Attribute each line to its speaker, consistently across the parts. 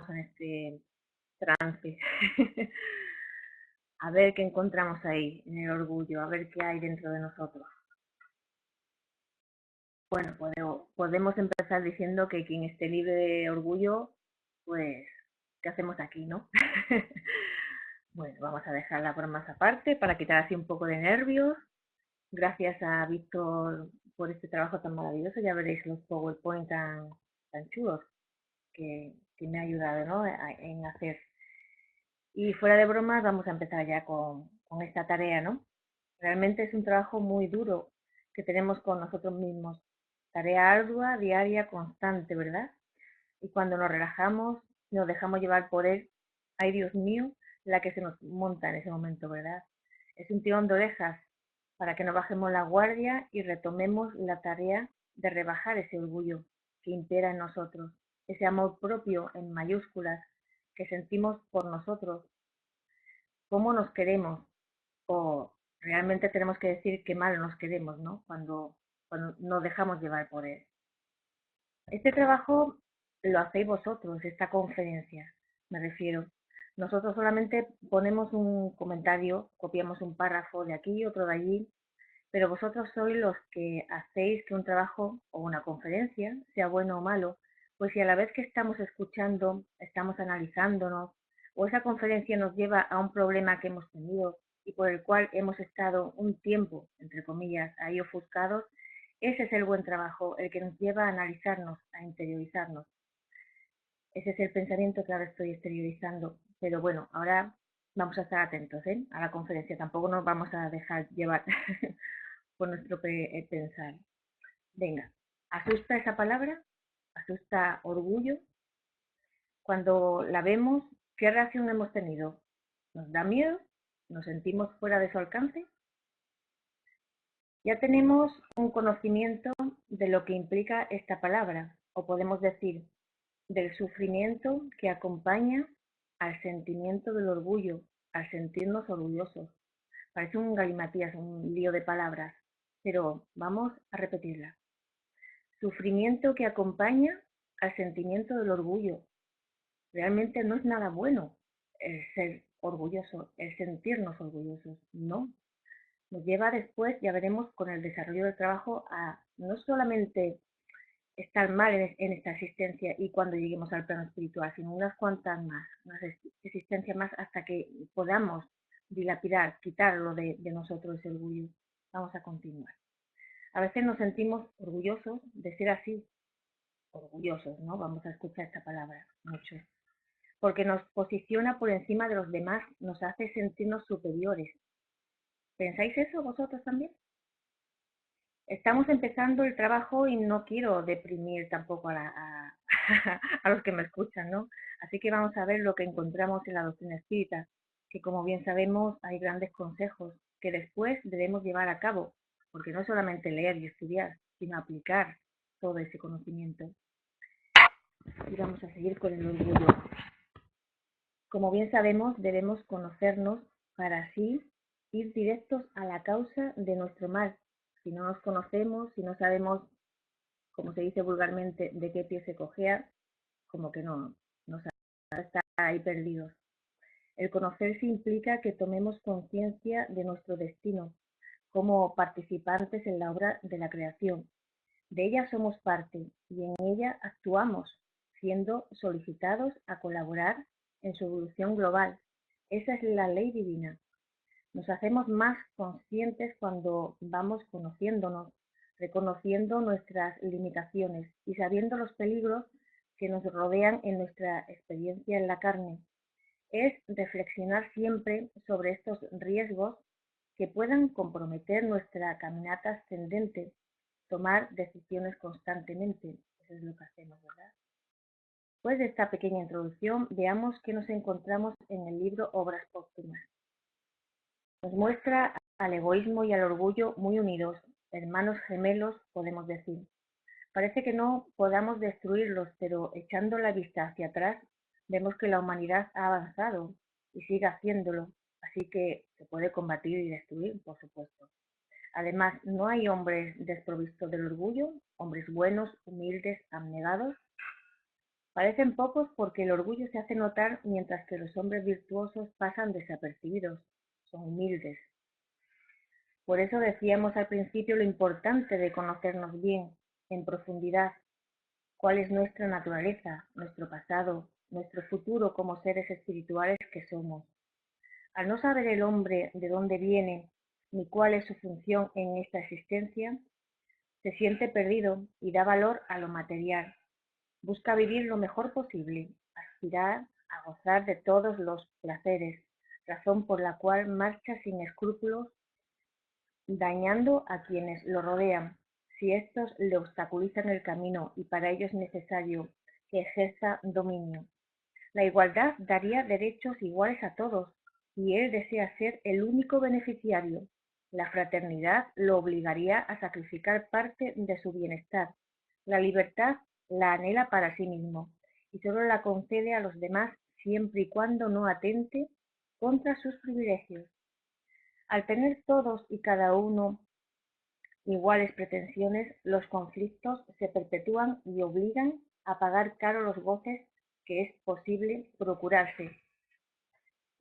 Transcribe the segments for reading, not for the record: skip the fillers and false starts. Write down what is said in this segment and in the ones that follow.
Speaker 1: en este trance. A ver qué encontramos ahí en el orgullo, a ver qué hay dentro de nosotros. Bueno, podemos empezar diciendo que quien esté libre de orgullo, pues, ¿qué hacemos aquí, no? Bueno, vamos a dejar las bromas aparte para quitar así un poco de nervios. Gracias a Víctor por este trabajo tan maravilloso. Ya veréis los PowerPoint tan chulos que me ha ayudado, ¿no?, en hacer. Y fuera de bromas, vamos a empezar ya con esta tarea, ¿no? Realmente es un trabajo muy duro que tenemos con nosotros mismos. Tarea ardua, diaria, constante, ¿verdad? Y cuando nos relajamos, nos dejamos llevar por él, ay Dios mío, la que se nos monta en ese momento, ¿verdad? Es un tirón de orejas para que no bajemos la guardia y retomemos la tarea de rebajar ese orgullo que impera en nosotros, ese amor propio en mayúsculas que sentimos por nosotros, cómo nos queremos, o realmente tenemos que decir qué mal nos queremos, ¿no? Cuando nos dejamos llevar por él. Este trabajo lo hacéis vosotros, esta conferencia, me refiero. Nosotros solamente ponemos un comentario, copiamos un párrafo de aquí, otro de allí, pero vosotros sois los que hacéis que un trabajo o una conferencia, sea bueno o malo, pues si a la vez que estamos escuchando, estamos analizándonos, o esa conferencia nos lleva a un problema que hemos tenido y por el cual hemos estado un tiempo, entre comillas, ahí ofuscados, ese es el buen trabajo, el que nos lleva a analizarnos, a interiorizarnos. Ese es el pensamiento que ahora estoy exteriorizando. Pero bueno, ahora vamos a estar atentos, ¿eh?, a la conferencia. Tampoco nos vamos a dejar llevar por nuestro pensar. Venga, ¿asusta esa palabra? ¿Asusta orgullo? Cuando la vemos, ¿qué reacción hemos tenido? ¿Nos da miedo? ¿Nos sentimos fuera de su alcance? Ya tenemos un conocimiento de lo que implica esta palabra, o podemos decir, del sufrimiento que acompaña al sentimiento del orgullo, al sentirnos orgullosos. Parece un galimatías, un lío de palabras, pero vamos a repetirla. Sufrimiento que acompaña al sentimiento del orgullo. Realmente no es nada bueno el ser orgulloso, el sentirnos orgullosos, no. Nos lleva después, ya veremos con el desarrollo del trabajo, a no solamente estar mal en esta existencia y cuando lleguemos al plano espiritual, sino unas cuantas más, unas existencias más hasta que podamos dilapidar, quitarlo de nosotros ese orgullo. Vamos a continuar. A veces nos sentimos orgullosos de ser así, orgullosos, ¿no? Vamos a escuchar esta palabra mucho. Porque nos posiciona por encima de los demás, nos hace sentirnos superiores. ¿Pensáis eso vosotros también? Estamos empezando el trabajo y no quiero deprimir tampoco a los que me escuchan, ¿no? Así que vamos a ver lo que encontramos en la doctrina espírita, que como bien sabemos hay grandes consejos que después debemos llevar a cabo, porque no solamente leer y estudiar, sino aplicar todo ese conocimiento. Y vamos a seguir con el orgullo. Como bien sabemos, debemos conocernos para así ir directos a la causa de nuestro mal. Si no nos conocemos, si no sabemos, como se dice vulgarmente, de qué pie se cojea, como que no nos está ahí perdidos. El conocerse implica que tomemos conciencia de nuestro destino como participantes en la obra de la creación. De ella somos parte y en ella actuamos, siendo solicitados a colaborar en su evolución global. Esa es la ley divina. Nos hacemos más conscientes cuando vamos conociéndonos, reconociendo nuestras limitaciones y sabiendo los peligros que nos rodean en nuestra experiencia en la carne. Es reflexionar siempre sobre estos riesgos que puedan comprometer nuestra caminata ascendente, tomar decisiones constantemente. Eso es lo que hacemos, ¿verdad? Después de esta pequeña introducción, veamos qué nos encontramos en el libro Obras Póstumas. Nos muestra al egoísmo y al orgullo muy unidos, hermanos gemelos, podemos decir. Parece que no podamos destruirlos, pero echando la vista hacia atrás, vemos que la humanidad ha avanzado y sigue haciéndolo, así que se puede combatir y destruir, por supuesto. Además, no hay hombres desprovistos del orgullo, hombres buenos, humildes, abnegados. Parecen pocos porque el orgullo se hace notar mientras que los hombres virtuosos pasan desapercibidos, son humildes. Por eso decíamos al principio lo importante de conocernos bien, en profundidad, cuál es nuestra naturaleza, nuestro pasado, nuestro futuro como seres espirituales que somos. Al no saber el hombre de dónde viene ni cuál es su función en esta existencia, se siente perdido y da valor a lo material. Busca vivir lo mejor posible, aspirar a gozar de todos los placeres, razón por la cual marcha sin escrúpulos, dañando a quienes lo rodean, si éstos le obstaculizan el camino y para ello es necesario que ejerza dominio. La igualdad daría derechos iguales a todos, y él desea ser el único beneficiario. La fraternidad lo obligaría a sacrificar parte de su bienestar. La libertad la anhela para sí mismo, y solo la concede a los demás siempre y cuando no atente contra sus privilegios. Al tener todos y cada uno iguales pretensiones, los conflictos se perpetúan y obligan a pagar caro los goces que es posible procurarse: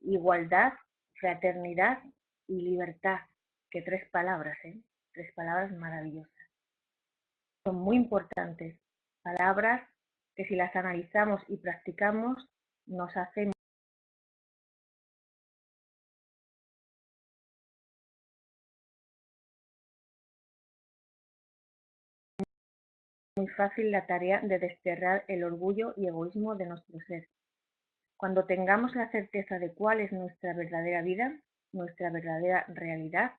Speaker 1: igualdad, fraternidad y libertad, que tres palabras, tres palabras maravillosas. Son muy importantes, palabras que si las analizamos y practicamos nos hacen muy fácil la tarea de desterrar el orgullo y egoísmo de nuestro ser. Cuando tengamos la certeza de cuál es nuestra verdadera vida, nuestra verdadera realidad,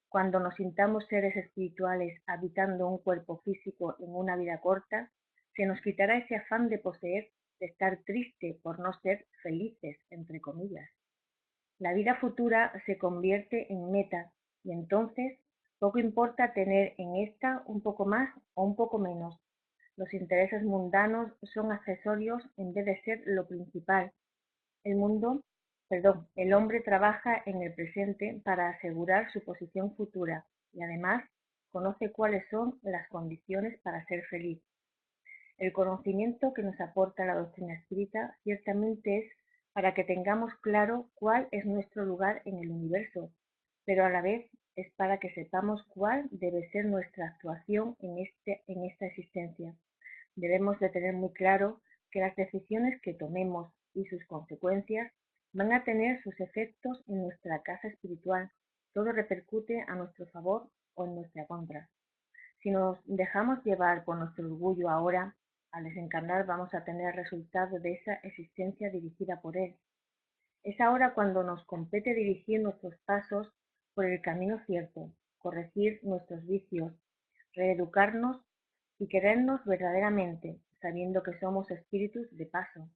Speaker 1: cuando nos sintamos seres espirituales habitando un cuerpo físico en una vida corta, se nos quitará ese afán de poseer, de estar triste por no ser felices, entre comillas. La vida futura se convierte en meta y entonces poco importa tener en esta un poco más o un poco menos. Los intereses mundanos son accesorios en vez de ser lo principal. El hombre trabaja en el presente para asegurar su posición futura y además conoce cuáles son las condiciones para ser feliz. El conocimiento que nos aporta la doctrina espírita ciertamente es para que tengamos claro cuál es nuestro lugar en el universo, pero a la vez es para que sepamos cuál debe ser nuestra actuación en esta existencia. Debemos de tener muy claro que las decisiones que tomemos y sus consecuencias van a tener sus efectos en nuestra casa espiritual. Todo repercute a nuestro favor o en nuestra contra. Si nos dejamos llevar por nuestro orgullo ahora, al desencarnar vamos a tener resultado de esa existencia dirigida por él. Es ahora cuando nos compete dirigir nuestros pasos por el camino cierto, corregir nuestros vicios, reeducarnos y querernos verdaderamente, sabiendo que somos espíritus de paso.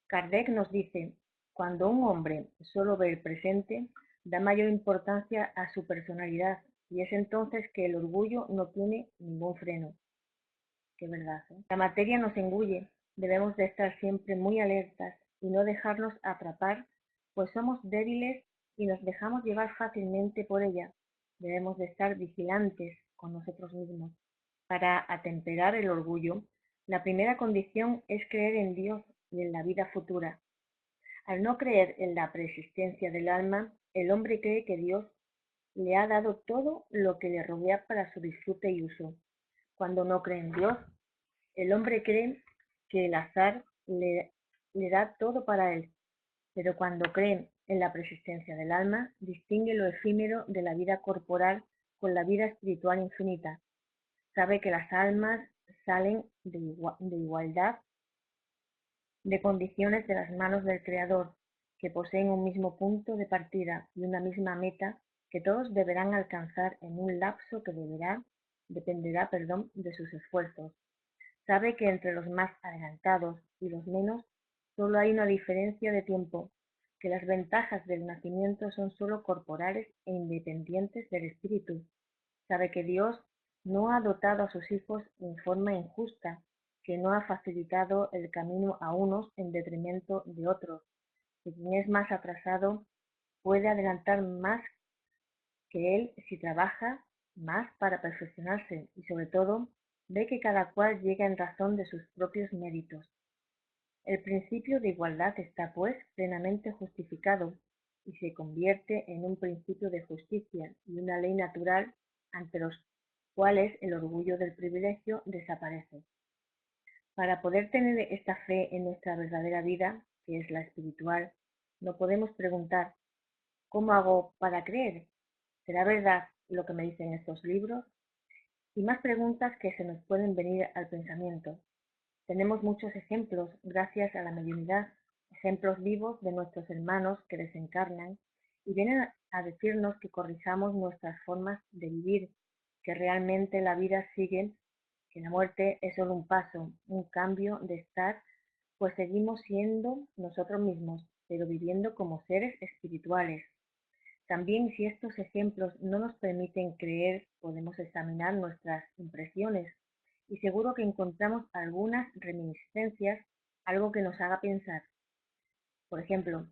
Speaker 1: Kardec nos dice: cuando un hombre solo ve el presente, da mayor importancia a su personalidad, y es entonces que el orgullo no tiene ningún freno. Qué verdad, ¿eh? La materia nos engulle, debemos de estar siempre muy alertas y no dejarnos atrapar, pues somos débiles y nos dejamos llevar fácilmente por ella. Debemos de estar vigilantes con nosotros mismos. Para atemperar el orgullo, la primera condición es creer en Dios y en la vida futura. Al no creer en la preexistencia del alma, el hombre cree que Dios le ha dado todo lo que le rodea para su disfrute y uso. Cuando no cree en Dios, el hombre cree que el azar le da todo para él, pero cuando cree en la preexistencia del alma, distingue lo efímero de la vida corporal con la vida espiritual infinita. Sabe que las almas salen de igualdad de condiciones de las manos del Creador, que poseen un mismo punto de partida y una misma meta que todos deberán alcanzar en un lapso que dependerá de sus esfuerzos. Sabe que entre los más adelantados y los menos solo hay una diferencia de tiempo, que las ventajas del nacimiento son solo corporales e independientes del espíritu. Sabe que Dios no ha dotado a sus hijos en forma injusta, que no ha facilitado el camino a unos en detrimento de otros, que quien es más atrasado puede adelantar más que él si trabaja más para perfeccionarse y sobre todo ve que cada cual llega en razón de sus propios méritos. El principio de igualdad está, pues, plenamente justificado y se convierte en un principio de justicia y una ley natural ante los cuales el orgullo del privilegio desaparece. Para poder tener esta fe en nuestra verdadera vida, que es la espiritual, no podemos preguntar: ¿cómo hago para creer? ¿Será verdad lo que me dicen estos libros? Y más preguntas que se nos pueden venir al pensamiento. Tenemos muchos ejemplos, gracias a la mediunidad, ejemplos vivos de nuestros hermanos que desencarnan y vienen a decirnos que corrijamos nuestras formas de vivir, que realmente la vida sigue, que la muerte es solo un paso, un cambio de estar, pues seguimos siendo nosotros mismos, pero viviendo como seres espirituales. También, si estos ejemplos no nos permiten creer, podemos examinar nuestras impresiones y seguro que encontramos algunas reminiscencias, algo que nos haga pensar. Por ejemplo,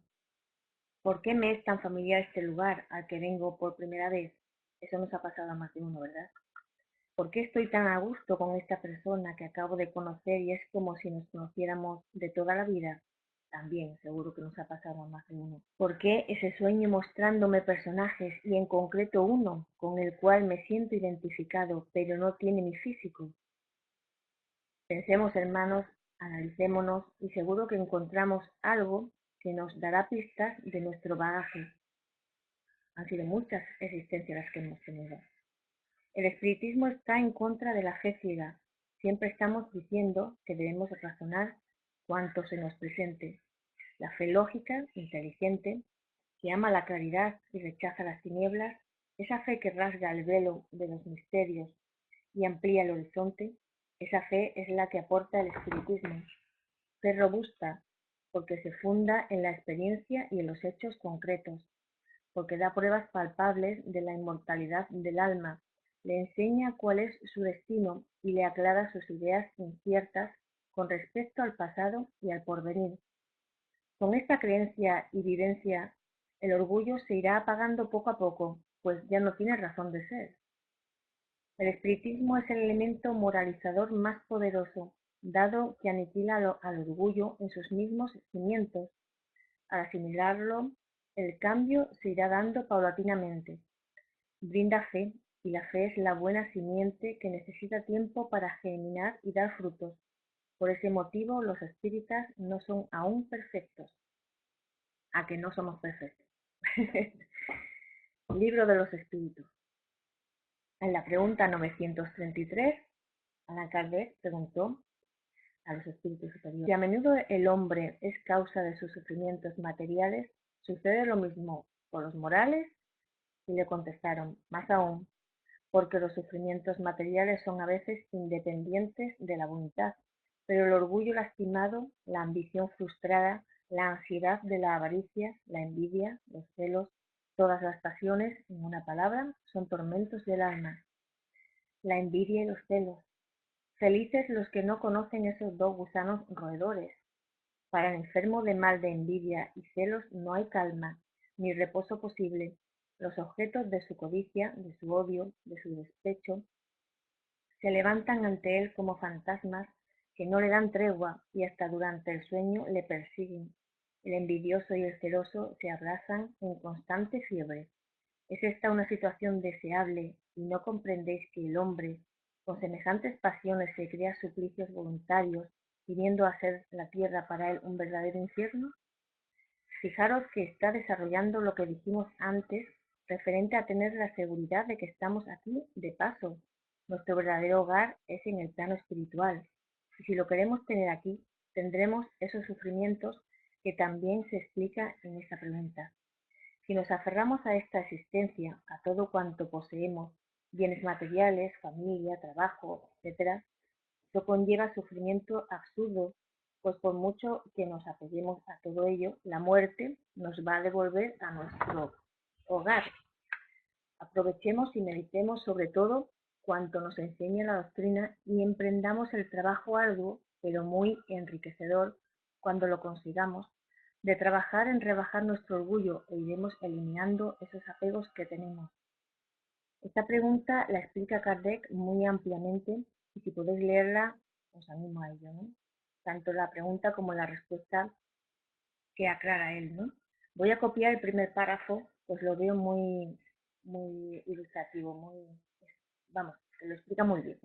Speaker 1: ¿por qué me es tan familiar este lugar al que vengo por primera vez? Eso nos ha pasado a más de uno, ¿verdad? ¿Por qué estoy tan a gusto con esta persona que acabo de conocer y es como si nos conociéramos de toda la vida? También seguro que nos ha pasado a más de uno. ¿Por qué ese sueño mostrándome personajes y en concreto uno con el cual me siento identificado pero no tiene mi físico? Pensemos, hermanos, analicémonos y seguro que encontramos algo que nos dará pistas de nuestro bagaje. Han sido muchas existencias las que hemos tenido. El espiritismo está en contra de la fe ciega. Siempre estamos diciendo que debemos razonar cuanto se nos presente. La fe lógica, inteligente, que ama la claridad y rechaza las tinieblas, esa fe que rasga el velo de los misterios y amplía el horizonte, esa fe es la que aporta el espiritismo. Fe robusta, porque se funda en la experiencia y en los hechos concretos, porque da pruebas palpables de la inmortalidad del alma, le enseña cuál es su destino y le aclara sus ideas inciertas con respecto al pasado y al porvenir. Con esta creencia y vivencia, el orgullo se irá apagando poco a poco, pues ya no tiene razón de ser. El espiritismo es el elemento moralizador más poderoso, dado que aniquila al orgullo en sus mismos cimientos. Al asimilarlo, el cambio se irá dando paulatinamente. Brinda fe, y la fe es la buena simiente que necesita tiempo para germinar y dar frutos. Por ese motivo, los espíritas no son aún perfectos. ¿A que no somos perfectos? Libro de los Espíritus. En la pregunta 933, Allan Kardec preguntó a los espíritus superiores: si a menudo el hombre es causa de sus sufrimientos materiales, ¿sucede lo mismo con los morales? Y le contestaron: más aún, porque los sufrimientos materiales son a veces independientes de la voluntad, pero el orgullo lastimado, la ambición frustrada, la ansiedad de la avaricia, la envidia, los celos, todas las pasiones, en una palabra, son tormentos del alma. La envidia y los celos. Felices los que no conocen esos dos gusanos roedores. Para el enfermo de mal de envidia y celos no hay calma, ni reposo posible. Los objetos de su codicia, de su odio, de su despecho, se levantan ante él como fantasmas que no le dan tregua y hasta durante el sueño le persiguen. El envidioso y el celoso se abrazan en constante fiebre. ¿Es esta una situación deseable y no comprendéis que el hombre, con semejantes pasiones, se crea suplicios voluntarios, viniendo a ser la tierra para él un verdadero infierno? Fijaros que está desarrollando lo que dijimos antes, referente a tener la seguridad de que estamos aquí de paso. Nuestro verdadero hogar es en el plano espiritual, y si lo queremos tener aquí, tendremos esos sufrimientos que también se explica en esta pregunta. Si nos aferramos a esta existencia, a todo cuanto poseemos, bienes materiales, familia, trabajo, etc., esto conlleva sufrimiento absurdo, pues por mucho que nos apeguemos a todo ello, la muerte nos va a devolver a nuestro hogar. Aprovechemos y meditemos sobre todo cuanto nos enseña la doctrina y emprendamos el trabajo arduo, pero muy enriquecedor, cuando lo consigamos, de trabajar en rebajar nuestro orgullo e iremos eliminando esos apegos que tenemos. Esta pregunta la explica Kardec muy ampliamente y si podéis leerla, os animo a ello, ¿no? tanto la pregunta como la respuesta que aclara él, ¿no? Voy a copiar el primer párrafo, pues lo veo muy ilustrativo, vamos, que lo explica muy bien.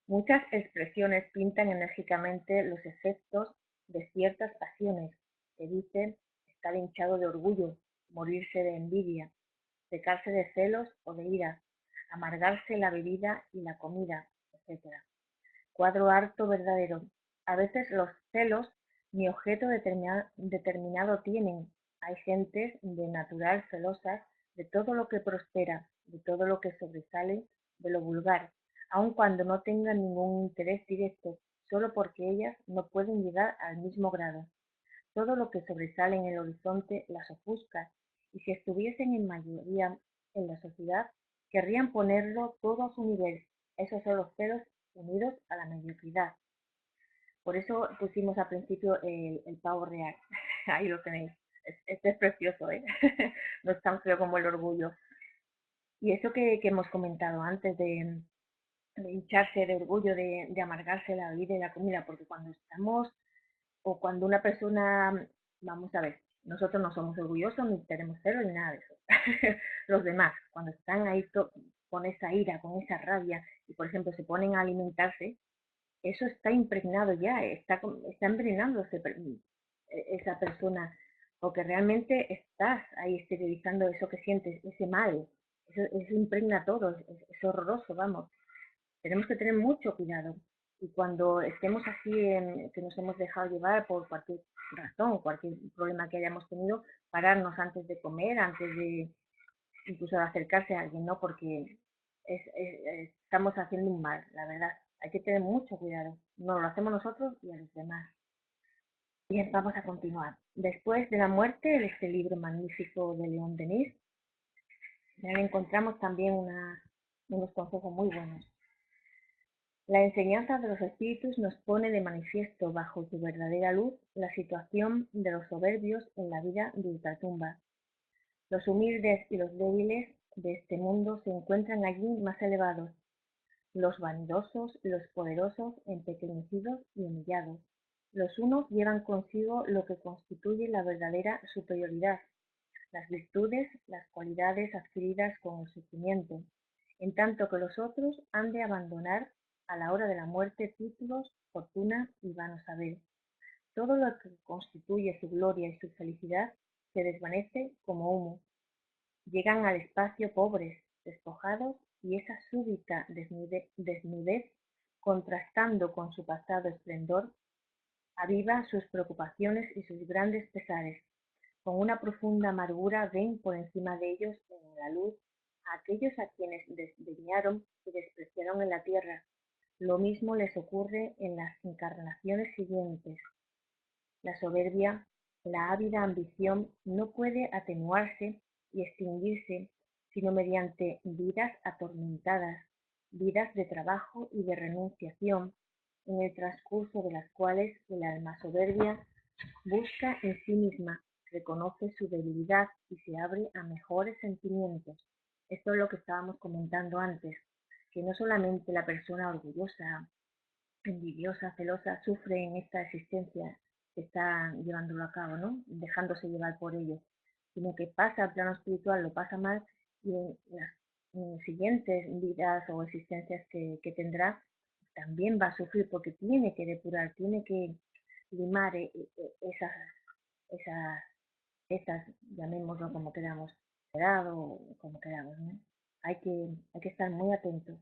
Speaker 1: Muchas expresiones pintan enérgicamente los efectos de ciertas pasiones, que dicen estar hinchado de orgullo, morirse de envidia, secarse de celos o de ira, amargarse la bebida y la comida, etc. Cuadro harto verdadero. A veces los celos ni objeto determinado tienen. Hay gentes de natural celosas de todo lo que prospera, de todo lo que sobresale, de lo vulgar, aun cuando no tengan ningún interés directo, solo porque ellas no pueden llegar al mismo grado. Todo lo que sobresale en el horizonte las ofusca, y si estuviesen en mayoría en la sociedad, querrían ponerlo todo a su nivel. Esos son los celos unidos a la mediocridad. Por eso pusimos al principio el pavo real. Ahí lo tenéis. Este es precioso, ¿eh? No es tan feo como el orgullo. Y eso que hemos comentado antes de hincharse de orgullo, de amargarse la vida y la comida, porque cuando estamos o cuando una persona, vamos a ver, nosotros no somos orgullosos ni tenemos cero ni nada de eso. Los demás, cuando están ahí con esa ira, con esa rabia, y por ejemplo se ponen a alimentarse, eso está impregnado ya, está impregnándose esa persona, porque realmente estás ahí exteriorizando eso que sientes, ese mal, eso impregna todo, es horroroso, vamos. Tenemos que tener mucho cuidado. Y cuando estemos así, que nos hemos dejado llevar por cualquier razón, cualquier problema que hayamos tenido, pararnos antes de comer, antes de incluso de acercarse a alguien, ¿no? Porque estamos haciendo un mal, la verdad. Hay que tener mucho cuidado. No lo hacemos nosotros y a los demás. Bien, vamos a continuar. Después de la muerte, este libro magnífico de León Denis, ya encontramos también unos consejos muy buenos. La enseñanza de los espíritus nos pone de manifiesto bajo su verdadera luz la situación de los soberbios en la vida de ultratumba. Los humildes y los débiles de este mundo se encuentran allí más elevados, los vanidosos y los poderosos empequeñecidos y humillados. Los unos llevan consigo lo que constituye la verdadera superioridad, las virtudes, las cualidades adquiridas con el sufrimiento, en tanto que los otros han de abandonar a la hora de la muerte títulos, fortuna y vano saber. Todo lo que constituye su gloria y su felicidad se desvanece como humo. Llegan al espacio pobres, despojados, y esa súbita desnudez, contrastando con su pasado esplendor, aviva sus preocupaciones y sus grandes pesares. Con una profunda amargura ven por encima de ellos en la luz a aquellos a quienes desdeñaron y despreciaron en la tierra. Lo mismo les ocurre en las encarnaciones siguientes. La soberbia, la ávida ambición no puede atenuarse y extinguirse sino mediante vidas atormentadas, vidas de trabajo y de renunciación, en el transcurso de las cuales el alma soberbia busca en sí misma, reconoce su debilidad y se abre a mejores sentimientos. Esto es lo que estábamos comentando antes, que no solamente la persona orgullosa, envidiosa, celosa, sufre en esta existencia que está llevándolo a cabo, ¿no? Dejándose llevar por ello, sino que pasa al plano espiritual, lo pasa mal y en las siguientes vidas o existencias que tendrá, también va a sufrir porque tiene que depurar, tiene que limar esas, esas, esas, llamémoslo como queramos, o como queramos, ¿no? Hay que estar muy atentos,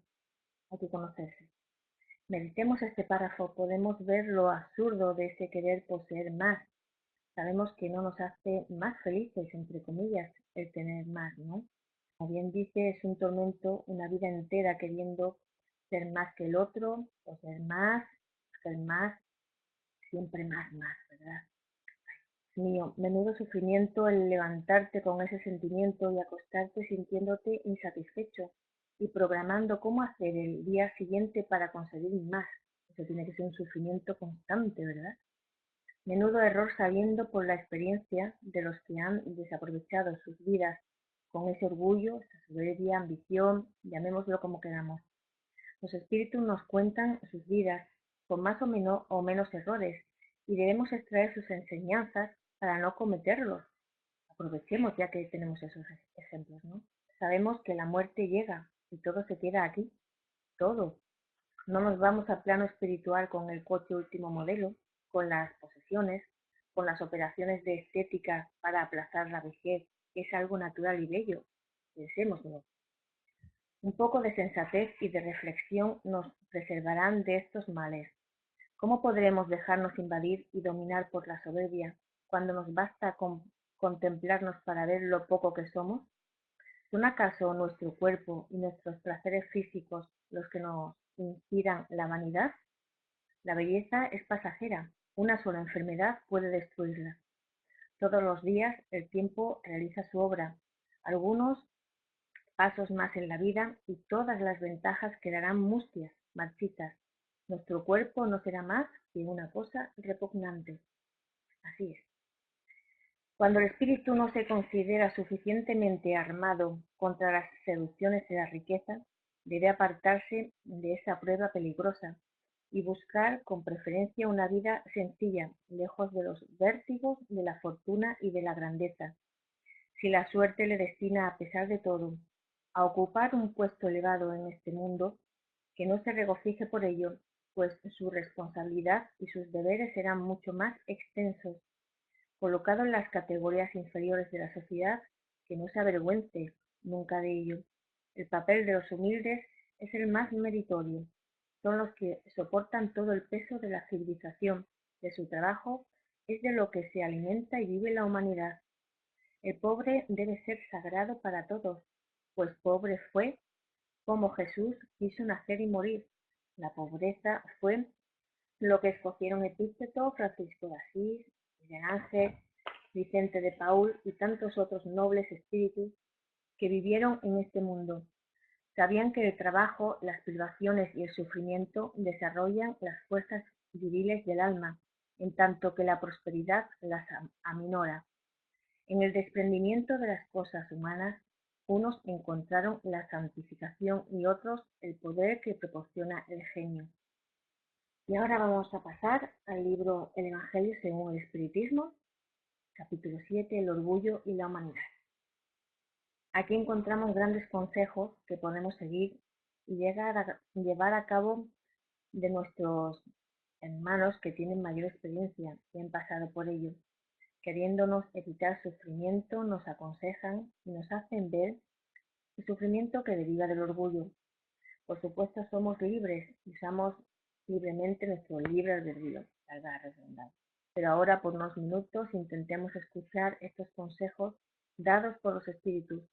Speaker 1: hay que conocerse. Meditemos este párrafo, podemos ver lo absurdo de ese querer poseer más. Sabemos que no nos hace más felices, entre comillas, el tener más, ¿no? Como bien dice, es un tormento una vida entera queriendo ser más que el otro, poseer más, ser más, siempre más, ¿verdad? Mío, menudo sufrimiento el levantarte con ese sentimiento y acostarte sintiéndote insatisfecho y programando cómo hacer el día siguiente para conseguir más. Eso tiene que ser un sufrimiento constante, ¿verdad? Menudo error sabiendo por la experiencia de los que han desaprovechado sus vidas con ese orgullo, esa soberbia, ambición, llamémoslo como queramos. Los espíritus nos cuentan sus vidas con más o menos errores, y debemos extraer sus enseñanzas para no cometerlos. Aprovechemos ya que tenemos esos ejemplos, ¿no? Sabemos que la muerte llega y todo se queda aquí, todo. No nos vamos al plano espiritual con el coche último modelo, con las posesiones, con las operaciones de estética para aplazar la vejez, que es algo natural y bello. Pensémoslo. Un poco de sensatez y de reflexión nos preservarán de estos males. ¿Cómo podremos dejarnos invadir y dominar por la soberbia cuando nos basta con contemplarnos para ver lo poco que somos? ¿Son acaso nuestro cuerpo y nuestros placeres físicos los que nos inspiran la vanidad? La belleza es pasajera, una sola enfermedad puede destruirla. Todos los días el tiempo realiza su obra, algunos pasos más en la vida y todas las ventajas quedarán mustias, marchitas. Nuestro cuerpo no será más que una cosa repugnante. Así es. Cuando el espíritu no se considera suficientemente armado contra las seducciones de la riqueza, debe apartarse de esa prueba peligrosa y buscar con preferencia una vida sencilla, lejos de los vértigos de la fortuna y de la grandeza. Si la suerte le destina, a pesar de todo, a ocupar un puesto elevado en este mundo, que no se regocije por ello, pues su responsabilidad y sus deberes serán mucho más extensos. Colocado en las categorías inferiores de la sociedad, que no se avergüence nunca de ello. El papel de los humildes es el más meritorio. Son los que soportan todo el peso de la civilización. De su trabajo es de lo que se alimenta y vive la humanidad. El pobre debe ser sagrado para todos, pues pobre fue como Jesús quiso nacer y morir. La pobreza fue lo que escogieron Epícteto, Francisco de Asís, Miguel Ángel, Vicente de Paúl y tantos otros nobles espíritus que vivieron en este mundo. Sabían que el trabajo, las privaciones y el sufrimiento desarrollan las fuerzas viriles del alma, en tanto que la prosperidad las aminora. En el desprendimiento de las cosas humanas, unos encontraron la santificación y otros el poder que proporciona el genio. Y ahora vamos a pasar al libro El Evangelio según el Espiritismo, capítulo 7, el orgullo y la humanidad. Aquí encontramos grandes consejos que podemos seguir y llevar a cabo de nuestros hermanos que tienen mayor experiencia y han pasado por ello. Queriéndonos evitar sufrimiento, nos aconsejan y nos hacen ver el sufrimiento que deriva del orgullo. Por supuesto, somos libres y usamos libremente nuestro libre albedrío, valga la redundancia. Pero ahora, por unos minutos, intentemos escuchar estos consejos dados por los espíritus,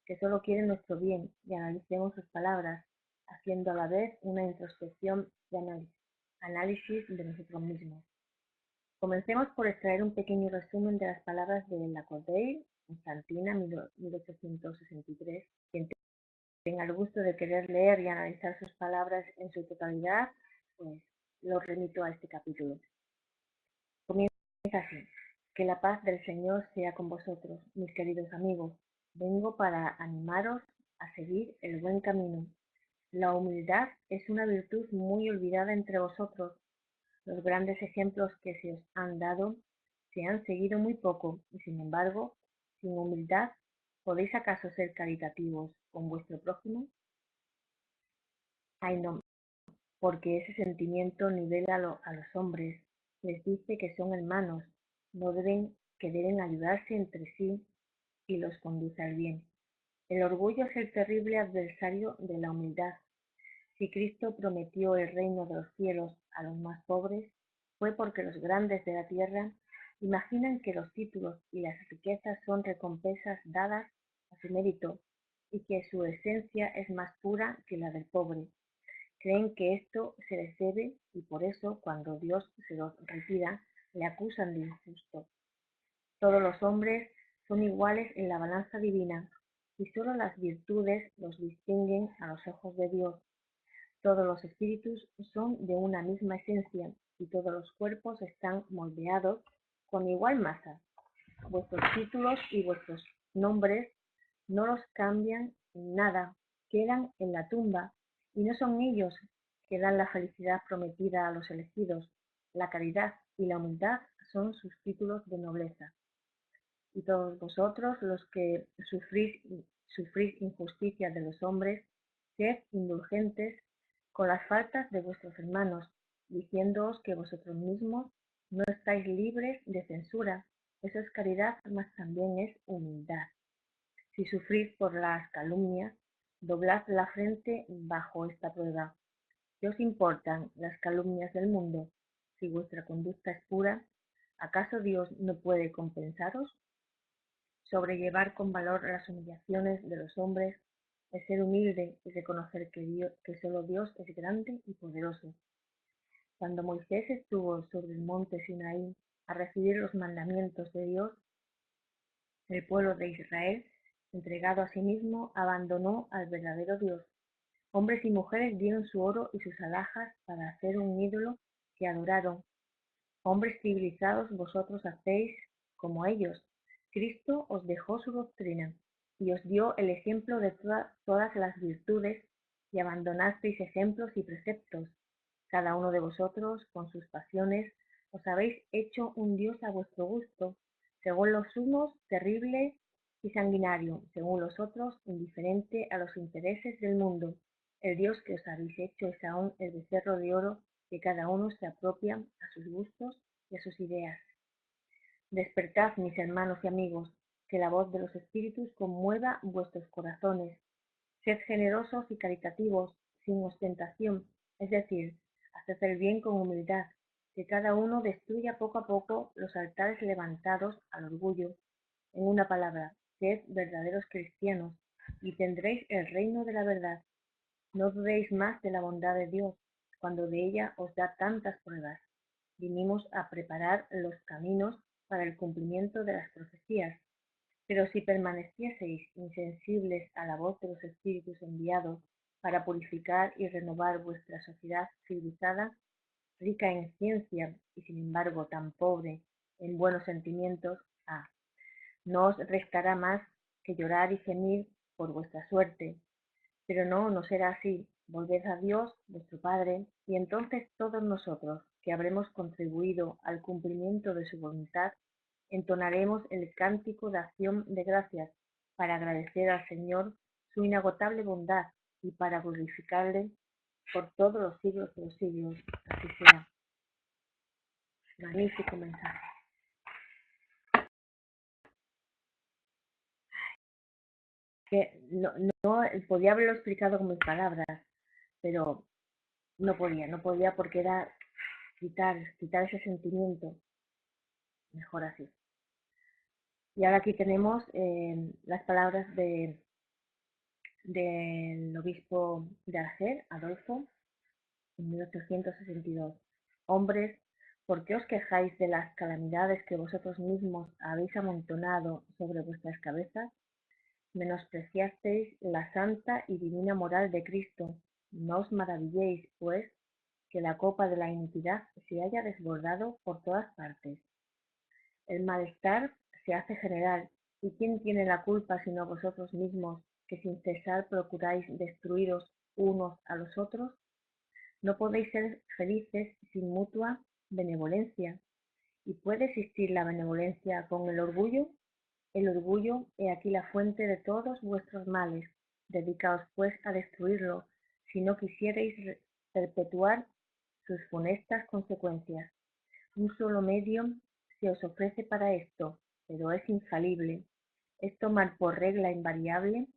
Speaker 1: que solo quieren nuestro bien, y analicemos sus palabras, haciendo a la vez una introspección y análisis de nosotros mismos. Comencemos por extraer un pequeño resumen de las palabras de Lacordaire, Constantina, 1863. Quien tenga el gusto de querer leer y analizar sus palabras en su totalidad, pues lo remito a este capítulo. Comienza así. Que la paz del Señor sea con vosotros, mis queridos amigos. Vengo para animaros a seguir el buen camino. La humildad es una virtud muy olvidada entre vosotros. Los grandes ejemplos que se os han dado se han seguido muy poco y, sin embargo, sin humildad, ¿podéis acaso ser caritativos con vuestro prójimo? Ay, no, porque ese sentimiento nivela a los hombres, les dice que son hermanos, que deben ayudarse entre sí y los conduce al bien. El orgullo es el terrible adversario de la humildad. Si Cristo prometió el reino de los cielos a los más pobres, fue porque los grandes de la tierra imaginan que los títulos y las riquezas son recompensas dadas a su mérito y que su esencia es más pura que la del pobre. Creen que esto se les debe y por eso, cuando Dios se los retira, le acusan de injusto. Todos los hombres son iguales en la balanza divina y solo las virtudes los distinguen a los ojos de Dios. Todos los espíritus son de una misma esencia y todos los cuerpos están moldeados con igual masa. Vuestros títulos y vuestros nombres no los cambian en nada, quedan en la tumba y no son ellos que dan la felicidad prometida a los elegidos. La caridad y la humildad son sus títulos de nobleza. Y todos vosotros, los que sufrís injusticia de los hombres, sed indulgentes con las faltas de vuestros hermanos, diciéndoos que vosotros mismos no estáis libres de censura. Eso es caridad, mas también es humildad. Si sufrís por las calumnias, doblad la frente bajo esta prueba. ¿Qué os importan las calumnias del mundo? Si vuestra conducta es pura, ¿acaso Dios no puede compensaros? Sobrellevar con valor las humillaciones de los hombres es ser humilde y reconocer que solo Dios es grande y poderoso. Cuando Moisés estuvo sobre el monte Sinaí a recibir los mandamientos de Dios, el pueblo de Israel, entregado a sí mismo, abandonó al verdadero Dios. Hombres y mujeres dieron su oro y sus alhajas para hacer un ídolo que adoraron. Hombres civilizados, vosotros hacéis como ellos. Cristo os dejó su doctrina y os dio el ejemplo de todas las virtudes y abandonasteis ejemplos y preceptos. Cada uno de vosotros, con sus pasiones, os habéis hecho un Dios a vuestro gusto, según los unos terrible y sanguinario, según los otros indiferente a los intereses del mundo. El Dios que os habéis hecho es aún el becerro de oro que cada uno se apropia a sus gustos y a sus ideas. Despertad, mis hermanos y amigos, que la voz de los espíritus conmueva vuestros corazones. Sed generosos y caritativos, sin ostentación, es decir, haced el bien con humildad, que cada uno destruya poco a poco los altares levantados al orgullo. En una palabra, sed verdaderos cristianos, y tendréis el reino de la verdad. No dudéis más de la bondad de Dios, cuando de ella os da tantas pruebas. Vinimos a preparar los caminos para el cumplimiento de las profecías. Pero si permanecieseis insensibles a la voz de los espíritus enviados para purificar y renovar vuestra sociedad civilizada, rica en ciencia y sin embargo tan pobre en buenos sentimientos, no os restará más que llorar y gemir por vuestra suerte. Pero no será así. Volved a Dios, vuestro Padre, y entonces todos nosotros, que habremos contribuido al cumplimiento de su voluntad, entonaremos el cántico de acción de gracias para agradecer al Señor su inagotable bondad y para glorificarle por todos los siglos de los siglos. Así sea. Magnífico mensaje. Que no podía haberlo explicado con mis palabras, pero no podía porque era quitar ese sentimiento. Mejor así. Y ahora aquí tenemos las palabras del obispo de Alger, Adolfo, en 1862. Hombres, ¿por qué os quejáis de las calamidades que vosotros mismos habéis amontonado sobre vuestras cabezas? Menospreciasteis la santa y divina moral de Cristo. No os maravilléis, pues, que la copa de la iniquidad se haya desbordado por todas partes. El malestar se hace general, ¿y quién tiene la culpa sino vosotros mismos, que sin cesar procuráis destruiros unos a los otros? No podéis ser felices sin mutua benevolencia. ¿Y puede existir la benevolencia con el orgullo? El orgullo, he aquí la fuente de todos vuestros males. Dedicaos pues a destruirlo, si no quisierais perpetuar sus funestas consecuencias. Un solo medio se os ofrece para esto, pero es infalible. Es tomar por regla invariable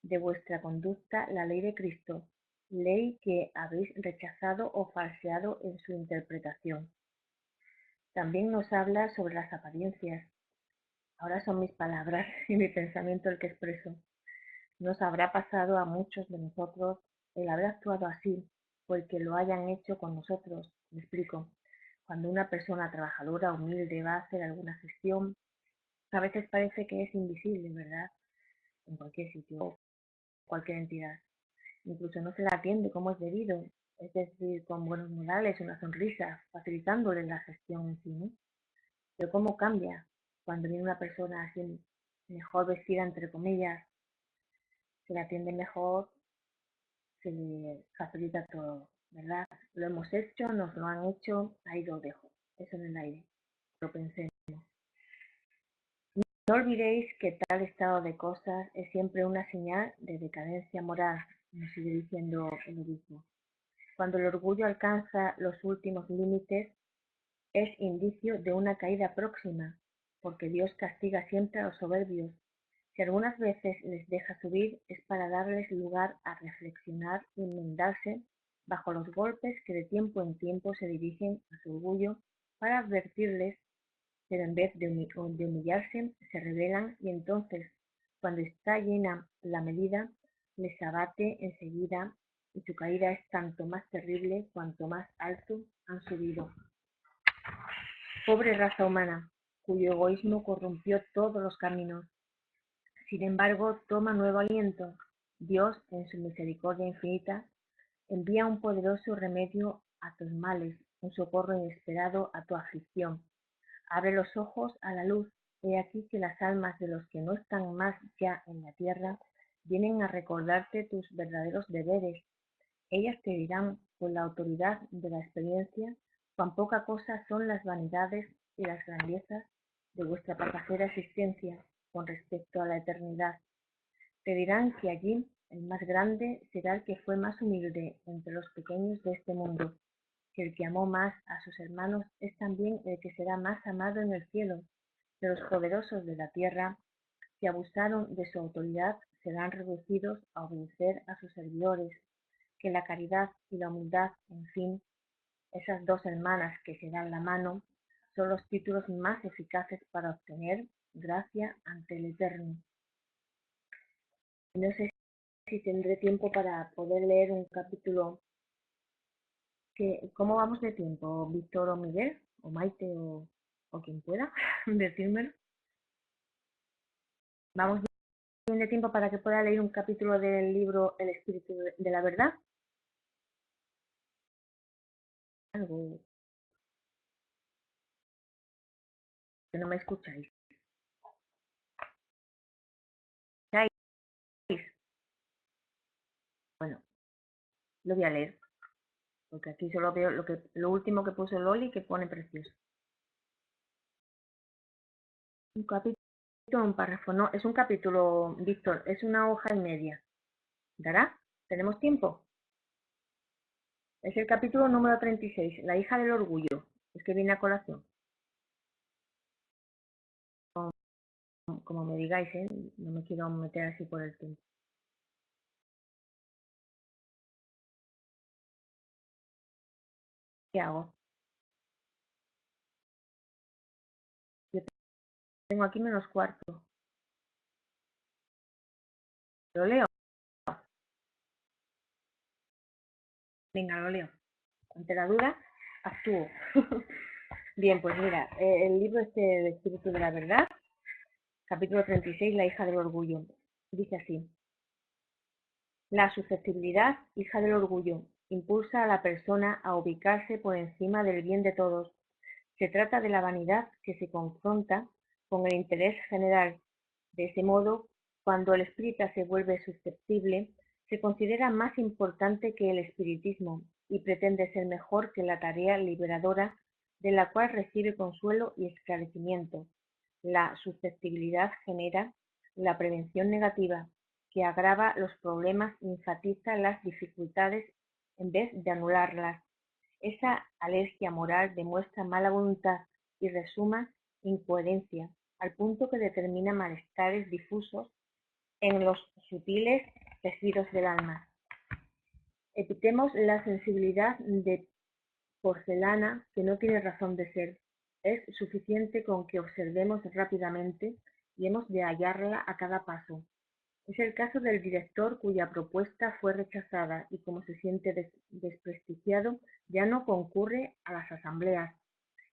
Speaker 1: de vuestra conducta la ley de Cristo, ley que habéis rechazado o falseado en su interpretación. También nos habla sobre las apariencias. Ahora son mis palabras y mi pensamiento el que expreso. Nos habrá pasado a muchos de nosotros el haber actuado así, o el que lo hayan hecho con nosotros. Me explico. Cuando una persona trabajadora, humilde, va a hacer alguna gestión, a veces parece que es invisible, ¿verdad? En cualquier sitio, cualquier entidad. Incluso no se la atiende como es debido, es decir, con buenos modales, una sonrisa, facilitándole la gestión en sí, ¿no? Pero cómo cambia cuando viene una persona así mejor vestida, entre comillas, se le atiende mejor, se le facilita todo, ¿verdad? Lo hemos hecho, nos lo han hecho, ahí lo dejo, eso en el aire, lo pensé. No olvidéis que tal estado de cosas es siempre una señal de decadencia moral, nos sigue diciendo el obispo. Cuando el orgullo alcanza los últimos límites, es indicio de una caída próxima, porque Dios castiga siempre a los soberbios. Si algunas veces les deja subir, es para darles lugar a reflexionar y enmendarse bajo los golpes que de tiempo en tiempo se dirigen a su orgullo para advertirles, pero en vez de humillarse, se rebelan y entonces, cuando está llena la medida, les abate enseguida y su caída es tanto más terrible cuanto más alto han subido. Pobre raza humana, cuyo egoísmo corrompió todos los caminos. Sin embargo, toma nuevo aliento. Dios, en su misericordia infinita, envía un poderoso remedio a tus males, un socorro inesperado a tu aflicción. Abre los ojos a la luz. He aquí que las almas de los que no están más ya en la tierra vienen a recordarte tus verdaderos deberes. Ellas te dirán, con la autoridad de la experiencia, cuán poca cosa son las vanidades y las grandezas de vuestra pasajera existencia con respecto a la eternidad. Te dirán que allí el más grande será el que fue más humilde entre los pequeños de este mundo, que el que amó más a sus hermanos es también el que será más amado en el cielo, que los poderosos de la tierra, que abusaron de su autoridad, serán reducidos a obedecer a sus servidores, que la caridad y la humildad, en fin, esas dos hermanas que se dan la mano, son los títulos más eficaces para obtener gracia ante el Eterno. No sé si tendré tiempo para poder leer un capítulo. ¿Cómo vamos de tiempo, Víctor o Miguel, o Maite o quien pueda decírmelo? ¿Vamos bien de tiempo para que pueda leer un capítulo del libro El Espíritu de la Verdad? Algo que no me escucháis. Bueno, lo voy a leer, porque aquí solo veo lo último que puso Loli, que pone precioso. Un capítulo, un párrafo, no, es un capítulo, Víctor, es una hoja y media. ¿Dará? ¿Tenemos tiempo? Es el capítulo número 36, La hija del orgullo. Es que viene a colación. Como me digáis, ¿eh? No me quiero meter así por el tiempo. ¿Qué hago? Yo tengo aquí menos cuarto. ¿Lo leo? Venga, lo leo. Ante la duda, actúo. Bien, pues mira, el libro este El Espíritu de la Verdad, capítulo 36, La hija del orgullo. Dice así: la susceptibilidad, hija del orgullo, impulsa a la persona a ubicarse por encima del bien de todos. Se trata de la vanidad que se confronta con el interés general. De ese modo, cuando el espírita se vuelve susceptible, se considera más importante que el espiritismo y pretende ser mejor que la tarea liberadora de la cual recibe consuelo y esclarecimiento. La susceptibilidad genera la prevención negativa, que agrava los problemas y enfatiza las dificultades en vez de anularlas. Esa alergia moral demuestra mala voluntad y resuma incoherencia, al punto que determina malestares difusos en los sutiles tejidos del alma. Evitemos la sensibilidad de porcelana que no tiene razón de ser. Es suficiente con que observemos rápidamente y hemos de hallarla a cada paso. Es el caso del director cuya propuesta fue rechazada y como se siente desprestigiado, ya no concurre a las asambleas.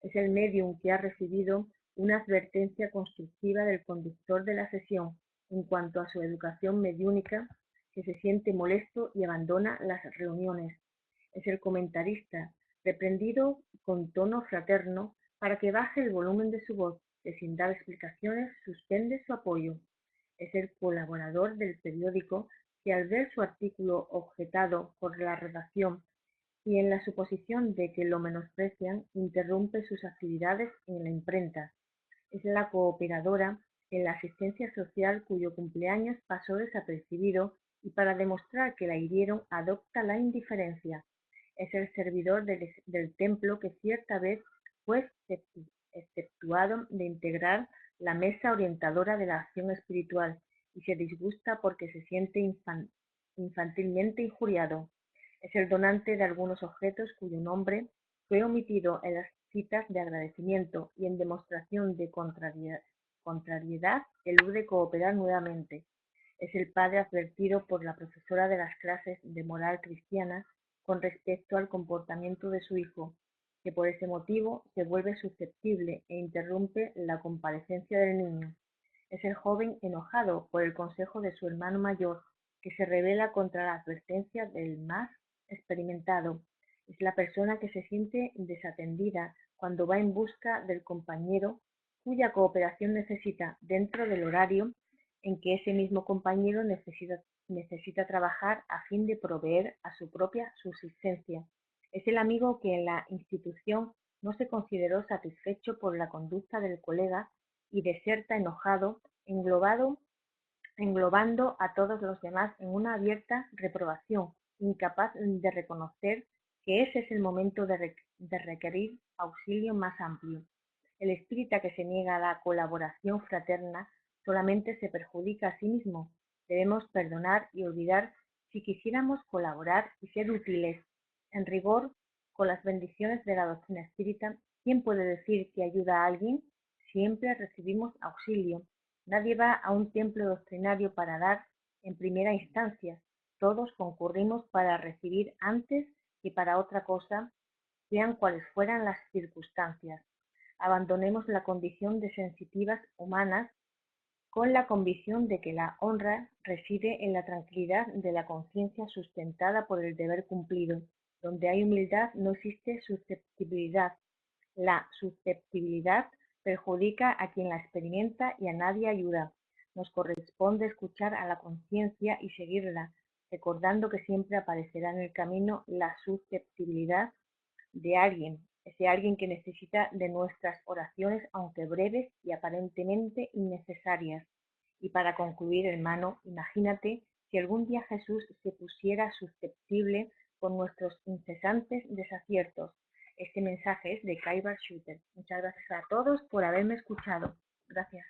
Speaker 1: Es el medium que ha recibido una advertencia constructiva del conductor de la sesión en cuanto a su educación mediúnica, que se siente molesto y abandona las reuniones. Es el comentarista, reprendido con tono fraterno para que baje el volumen de su voz, que sin dar explicaciones suspende su apoyo. Es el colaborador del periódico que al ver su artículo objetado por la redacción y en la suposición de que lo menosprecian, interrumpe sus actividades en la imprenta. Es la cooperadora en la asistencia social cuyo cumpleaños pasó desapercibido y para demostrar que la hirieron adopta la indiferencia. Es el servidor del templo que cierta vez fue exceptuado de integrar la mesa orientadora de la acción espiritual y se disgusta porque se siente infantilmente injuriado. Es el donante de algunos objetos cuyo nombre fue omitido en las citas de agradecimiento y en demostración de contrariedad elude cooperar nuevamente. Es el padre advertido por la profesora de las clases de moral cristiana con respecto al comportamiento de su hijo, que por ese motivo se vuelve susceptible e interrumpe la comparecencia del niño. Es el joven enojado por el consejo de su hermano mayor, que se rebela contra la advertencia del más experimentado. Es la persona que se siente desatendida cuando va en busca del compañero cuya cooperación necesita dentro del horario en que ese mismo compañero necesita trabajar a fin de proveer a su propia subsistencia. Es el amigo que en la institución no se consideró satisfecho por la conducta del colega y deserta enojado, englobando a todos los demás en una abierta reprobación, incapaz de reconocer que ese es el momento de requerir auxilio más amplio. El espírita que se niega a la colaboración fraterna solamente se perjudica a sí mismo. Debemos perdonar y olvidar si quisiéramos colaborar y ser útiles. En rigor, con las bendiciones de la doctrina espírita, ¿quién puede decir que ayuda a alguien? Siempre recibimos auxilio. Nadie va a un templo doctrinario para dar en primera instancia. Todos concurrimos para recibir antes que para otra cosa, sean cuales fueran las circunstancias. Abandonemos la condición de sensitivas humanas con la convicción de que la honra reside en la tranquilidad de la conciencia sustentada por el deber cumplido. Donde hay humildad no existe susceptibilidad. La susceptibilidad perjudica a quien la experimenta y a nadie ayuda. Nos corresponde escuchar a la conciencia y seguirla, recordando que siempre aparecerá en el camino la susceptibilidad de alguien, ese alguien que necesita de nuestras oraciones, aunque breves y aparentemente innecesarias. Y para concluir, hermano, imagínate si algún día Jesús se pusiera susceptible con nuestros incesantes desaciertos. Este mensaje es de Kaibar Schutter. Muchas gracias a todos por haberme escuchado. Gracias.